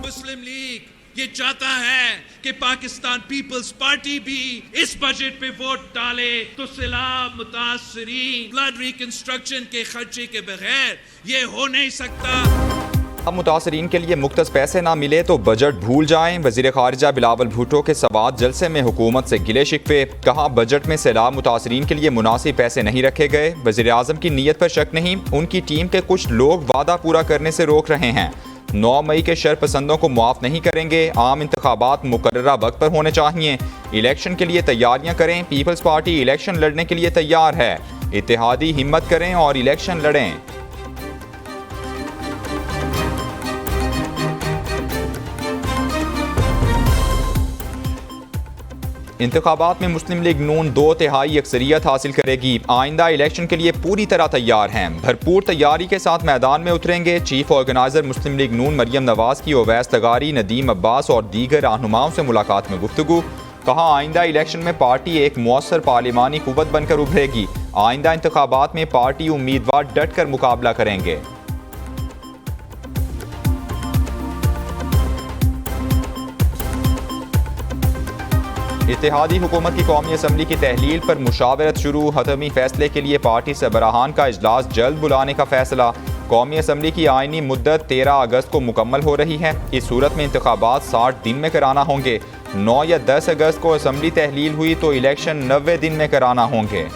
मुस्लिम league ये चाहता है कि पाकिस्तान पीपल्स पार्टी भी इस बजट पे वोट डाले तो सैलाब मुतासरीन फ्लड रिकंस्ट्रक्शन के खर्चे के बगैर ये हो नहीं सकता। अब मुतासरीन के लिए मुख्तस पैसे ना मिले तो बजट भूल जाएं। वज़ीर ख़ारिजा बिलावल भुट्टो के सवात जलसे में हुकूमत से गिले शिकवे। कहा बजट में सैलाब मुतासरीन के लिए मुनासिब पैसे नहीं रखे गए। वज़ीर आज़म की नीयत पर शक नहीं, उनकी टीम के कुछ लोग वादा पूरा करने से रोक रहे हैं। 9 मई के शरपसंदों को मुआफ़ नहीं करेंगे। आम इंतखाबात मुकर्ररा वक्त पर होने चाहिए। इलेक्शन के लिए तैयारियां करें। पीपल्स पार्टी इलेक्शन लड़ने के लिए तैयार है। इत्तेहादी हिम्मत करें और इलेक्शन लड़ें। इंतखाबात में मुस्लिम लीग नून 2/3 अक्सरियत हासिल करेगी। आइंदा इलेक्शन के लिए पूरी तरह तैयार हैं। भरपूर तैयारी के साथ मैदान में उतरेंगे। चीफ ऑर्गेनाइजर मुस्लिम लीग नून मरियम नवाज की ओवैस लगारी, नदीम अब्बास और दीगर रहनुमाओं से मुलाकात में गुफ्तगू। कहा आइंदा इलेक्शन में पार्टी एक मुअस्सर पार्लिमानी कुव्वत बनकर उभरेगी। आइंदा इंतखाबात में पार्टी उम्मीदवार डट कर मुकाबला करेंगे। इत्तेहादी हुकूमत की कौमी असम्बली की तहलील पर मुशावरत शुरू। हतमी फैसले के लिए पार्टी सरबराहान का इजलास जल्द बुलाने का फैसला। कौमी असम्बली की आइनी मुद्दत 13 अगस्त को मुकम्मल हो रही है। इस सूरत में इंतखाबात 60 दिन में कराना होंगे। 9 या 10 अगस्त को असम्बली तहलील हुई तो इलेक्शन 90 दिन में कराना होंगे।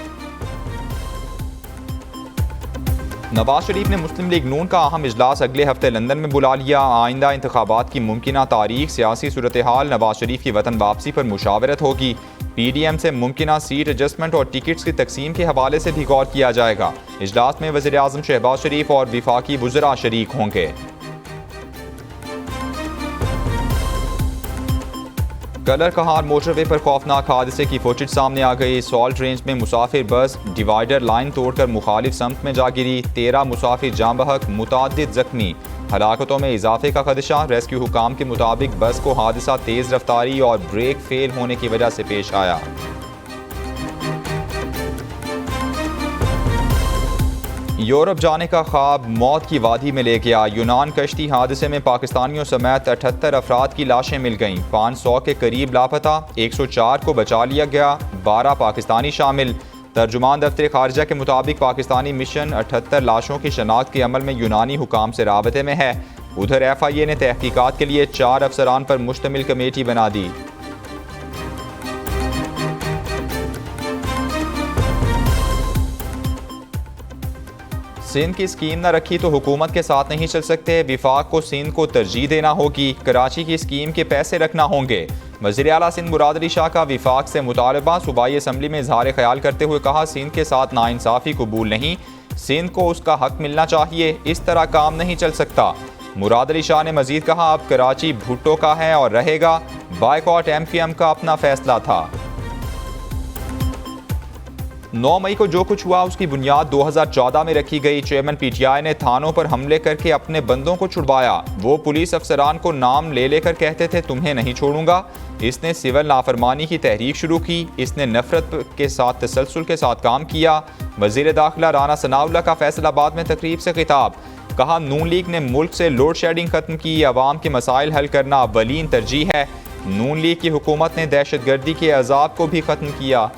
नवाज शरीफ ने मुस्लिम लीग नून का अहम इजलास अगले हफ्ते लंदन में बुला लिया। आइंदा इंतखाबात की मुमकिना तारीख, सियासी सूरत हाल, नवाज शरीफ की वतन वापसी पर मुशावरत होगी। PDM से मुमकिना सीट एडजस्टमेंट और टिकट्स की तकसीम के हवाले से भी गौर किया जाएगा। इजलास में वज़ीर आज़म शहबाज शरीफ और विफाकी वुज़रा शरीक होंगे। कलर कहार मोटरवे पर खौफनाक हादसे की फुटेज सामने आ गई। सॉल्ट रेंज में मुसाफिर बस डिवाइडर लाइन तोड़कर मुखालिफ समत में जा गिरी। 13 मुसाफिर जाँ बहक, मुताद्दिद जख्मी। हलाकतों में इजाफे का खदशा। रेस्क्यू हुकाम के मुताबिक बस को हादसा तेज़ रफ्तारी और ब्रेक फेल होने की वजह से पेश आया। यूरोप जाने का ख्वाब मौत की वादी में ले गया। यूनान कश्ती हादसे में पाकिस्तानियों समेत 78 अफराद की लाशें मिल गईं। 500 के करीब लापता। 104 को बचा लिया गया, 12 पाकिस्तानी शामिल। तर्जुमान दफ्तर खारजा के मुताबिक पाकिस्तानी मिशन 78 लाशों की शनाख्त के अमल में यूनानी हुकाम से राबते में है। उधर FIA ने तहकीकात के लिए 4 अफसरान पर मुश्तमिल कमेटी बना दी। सिंध की स्कीम न रखी तो हुकूमत के साथ नहीं चल सकते। विफाक को सिंध को तरजीह देना होगी। कराची की स्कीम के पैसे रखना होंगे। वज़ीर आला सिंध मुराद अली शाह का विफाक से मुतालबा। सूबाई असम्बली में इजहार ख्याल करते हुए कहा सिंध के साथ नाइंसाफ़ी कबूल नहीं। सिंध को उसका हक मिलना चाहिए। इस तरह काम नहीं चल सकता। मुराद अली शाह ने मजीद कहा अब कराची भुट्टो का है और रहेगा। बायकॉट MPM का अपना फैसला था। 9 मई को जो कुछ हुआ उसकी बुनियाद 2014 में रखी गई। चेयरमैन PTI ने थानों पर हमले करके अपने बंदों को छुड़वाया। वो पुलिस अफसरान को नाम ले लेकर कहते थे तुम्हें नहीं छोड़ूंगा। इसने सिविल नाफरमानी की तहरीक शुरू की। इसने नफरत के साथ तसलसल के साथ काम किया। वजीर दाखिला राना सनाउल्लाह का फैसलाबाद में तकरीब से खिताब। कहा नून लीग ने मुल्क से लोड शेडिंग खत्म की। अवाम के मसाइल हल करना अव्वलीन तरजीह है। नून लीग की हुकूमत ने दहशतगर्दी के अजाब को भी खत्म किया।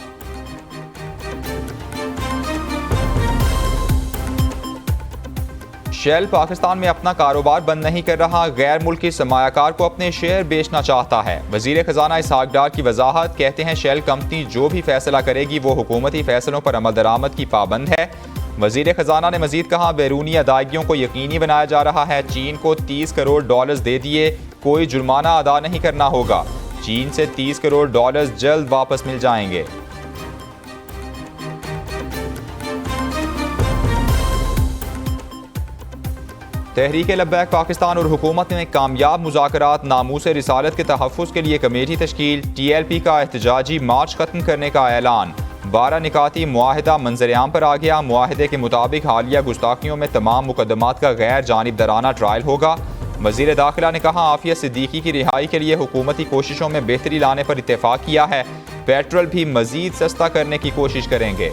शेल पाकिस्तान में अपना कारोबार बंद नहीं कर रहा। गैर मुल्की सरमायाकार को अपने शेयर बेचना चाहता है। वजीर खजाना इसहाक डार की वजाहत। कहते हैं शेल कंपनी जो भी फैसला करेगी वो हुकूमती फैसलों पर अमल दरामद की पाबंद है। वजीर खजाना ने मजीद कहा बैरूनी अदायगियों को यकीनी बनाया जा रहा है। चीन को $30 करोड़ दे दिए, कोई जुर्माना अदा नहीं करना होगा। चीन से $30 करोड़ जल्द वापस मिल जाएंगे। तहरीक लब्बैक पाकिस्तान और हुकूमत में कामयाब मुज़ाकरात। नामूस रिसालत के तहफ़्फ़ुज़ के लिए कमेटी तश्कील। TLP का एहतजाजी मार्च ख़त्म करने का ऐलान। 12 निकाती मुआहिदा मंजर-ए-आम पर आ गया। मुआहिदे के मुताबिक हालिया गुस्ताखियों में तमाम मुकदमात का गैर जानिबदाराना ट्रायल होगा। वज़ीर दाखिला ने कहा आफिया सिद्दीकी की रिहाई के लिए हुकूमती कोशिशों में बेहतरी लाने पर इत्तेफाक किया है। पेट्रोल भी मज़ीद सस्ता करने की कोशिश करेंगे।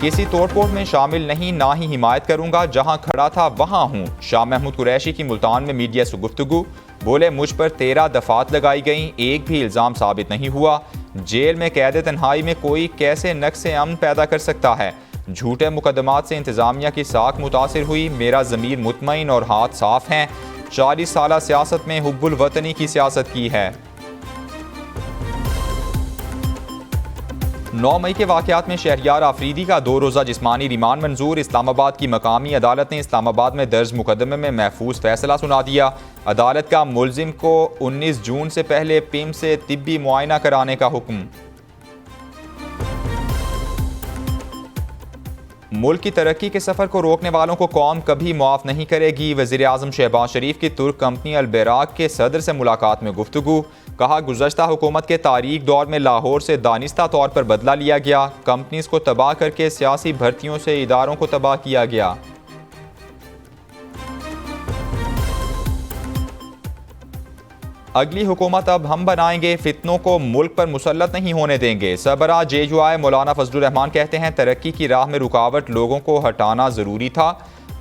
किसी तोड़फोड़ में शामिल नहीं, ना ही हिमायत करूंगा, जहां खड़ा था वहां हूं। शाह महमूद कुरैशी की मुल्तान में मीडिया से गुफ्तगू, बोले मुझ पर 13 दफात लगाई गई, एक भी इल्ज़ाम साबित नहीं हुआ। जेल में कैद तन्हाई में कोई कैसे नक्शे अमन पैदा कर सकता है। झूठे मुकदमात से इंतज़ामिया की साख मुतासिर हुई, मेरा ज़मीर मुतमईन और हाथ साफ हैं। 40 साल सियासत में हुब्बुल वतनी की सियासत की है। 9 मई के वाक़यात में शहरियार आफरीदी का 2 रोज़ा जिस्मानी रिमांड मंजूर। इस्लामाबाद की मकामी अदालत ने इस्लामाबाद में दर्ज मुकदमे में महफूज फैसला सुना दिया। अदालत का मुलजिम को 19 जून से पहले पिम से तिब्बी मुआयना कराने का हुक्म। मुल्क की तरक्की के सफ़र को रोकने वालों को कौम कभी मुआफ़ नहीं करेगी। वज़ीर आज़म शहबाज शरीफ की तुर्क कंपनी अल-बैराक के सदर से मुलाकात में गुफ्तगू, कहा गुज़श्ता हुकूमत के तारीख दौर में लाहौर से दानिस्ता तौर पर बदला लिया गया, कंपनीज को तबाह करके सियासी भर्तियों से इदारों को तबाह किया गया। अगली हुकूमत अब हम बनाएंगे, फितनों को मुल्क पर मुसल्लत नहीं होने देंगे। सरबराह JUI मौलाना फजलुर रहमान कहते हैं तरक्की की राह में रुकावट लोगों को हटाना ज़रूरी था।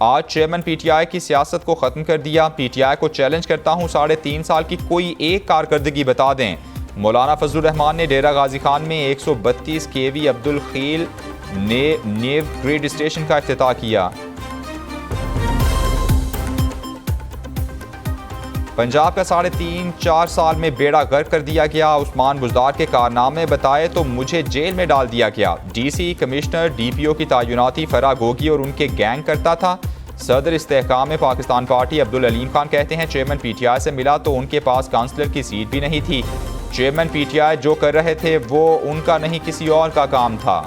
आज चेयरमैन PTI की सियासत को ख़त्म कर दिया। PTI को चैलेंज करता हूँ, 3.5 साल की कोई एक कारकर्दगी बता दें। मौलाना फजलुर रहमान ने डेरा गाजी खान में 132 kV अब्दुल खील नेव ग्रिड स्टेशन का इफ्तिताह किया। पंजाब का 3.5-4 साल में बेड़ा गर्क कर दिया गया। उस्मान बुज़दार के कारनामे बताए तो मुझे जेल में डाल दिया गया। DC कमिश्नर DPO की तैनाती फराह गोगी और उनके गैंग करता था। सदर इस्तेहकाम पाकिस्तान पार्टी अब्दुल अलीम खान कहते हैं चेयरमैन PTI से मिला तो उनके पास काउंसलर की सीट भी नहीं थी। चेयरमैन PTI जो कर रहे थे वो उनका नहीं किसी और का काम था।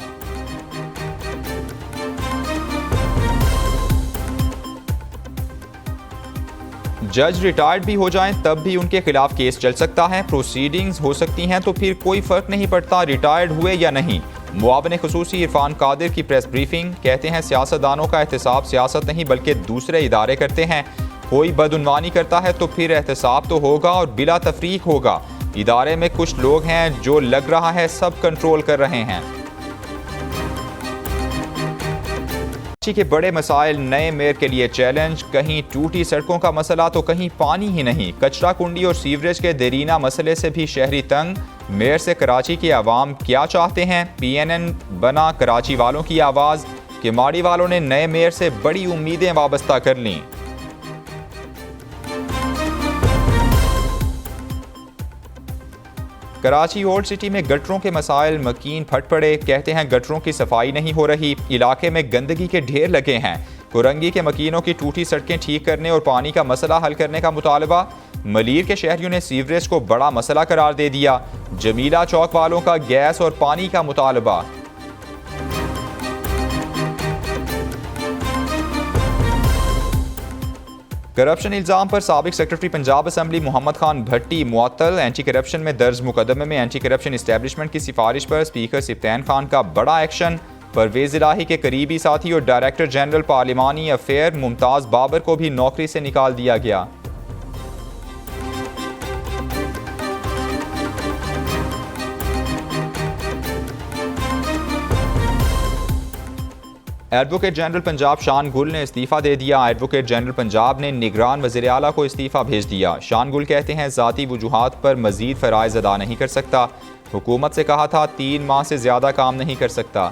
जज रिटायर्ड भी हो जाएं तब भी उनके खिलाफ केस चल सकता है, प्रोसीडिंग्स हो सकती हैं, तो फिर कोई फर्क नहीं पड़ता रिटायर्ड हुए या नहीं। मुआविन खुसूसी इरफान कादिर की प्रेस ब्रीफिंग, कहते हैं सियासतदानों का एहतसाब सियासत नहीं बल्कि दूसरे इदारे करते हैं। कोई बदउनवानी करता है तो फिर एहतसाब तो होगा और बिला तफरीक होगा। इदारे में कुछ लोग हैं जो लग रहा है सब कंट्रोल कर रहे हैं। के बड़े मसाइल, नए मेयर के लिए चैलेंज, कहीं टूटी सड़कों का मसला तो कहीं पानी ही नहीं। कचरा कुंडी और सीवरेज के देरीना मसले से भी शहरी तंग। मेयर से कराची की आवाम क्या चाहते हैं? PNN बना कराची वालों की आवाज़। किमाड़ी वालों ने नए मेयर से बड़ी उम्मीदें वाबस्ता कर लीं। कराची ओल्ड सिटी में गटरों के मसाइल, मकीन फट पड़े। कहते हैं गटरों की सफाई नहीं हो रही, इलाके में गंदगी के ढेर लगे हैं। कुरंगी के मकीनों की टूटी सड़कें ठीक करने और पानी का मसला हल करने का मुतालबा। मलीर के शहरियों ने सीवरेज को बड़ा मसला करार दे दिया। जमीला चौक वालों का गैस और पानी का मुतालबा। करप्शन इल्ज़ाम पर साबिक सेक्रेटरी पंजाब असम्बली मोहम्मद खान भट्टी मुअत्तल। एंटी करप्शन में दर्ज मुकदमे में एंटी करप्शन इस्टेब्लिशमेंट की सिफारिश पर स्पीकर सिफ्तैन खान का बड़ा एक्शन। परवेज़ इलाही के करीबी साथी और डायरेक्टर जनरल पार्लिमानी अफेयर मुमताज़ बाबर को भी नौकरी से निकाल दिया गया। एडवोकेट जनरल पंजाब शान गुल ने इस्तीफ़ा दे दिया। एडवोकेट जनरल पंजाब ने निगरान वज़ीर आला को इस्तीफ़ा भेज दिया। शान गुल कहते हैं ज़ाती वजूहात पर मज़ीद फ़राइज़ अदा नहीं कर सकता। हुकूमत से कहा था 3 माह से ज़्यादा काम नहीं कर सकता।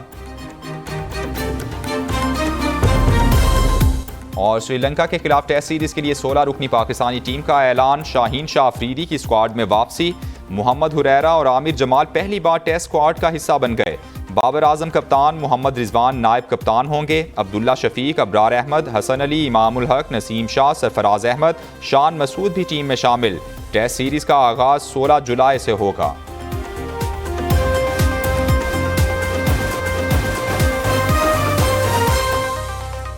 और श्रीलंका के खिलाफ टेस्ट सीरीज़ के लिए 16 रुकनी पाकिस्तानी टीम का ऐलान। शाहीन शाह अफरीदी की स्क्वाड में वापसी। मोहम्मद हुरैरा और आमिर जमाल पहली बार टेस्ट स्क्वाड का हिस्सा बन गए। बाबर आजम कप्तान, मोहम्मद रिजवान नायब कप्तान होंगे। अब्दुल्ला शफीक, अब्रार अहमद, हसन अली, इमामुल हक, नसीम शाह, सरफराज अहमद, शान मसूद भी टीम में शामिल। टेस्ट सीरीज़ का आगाज़ 16 जुलाई से होगा।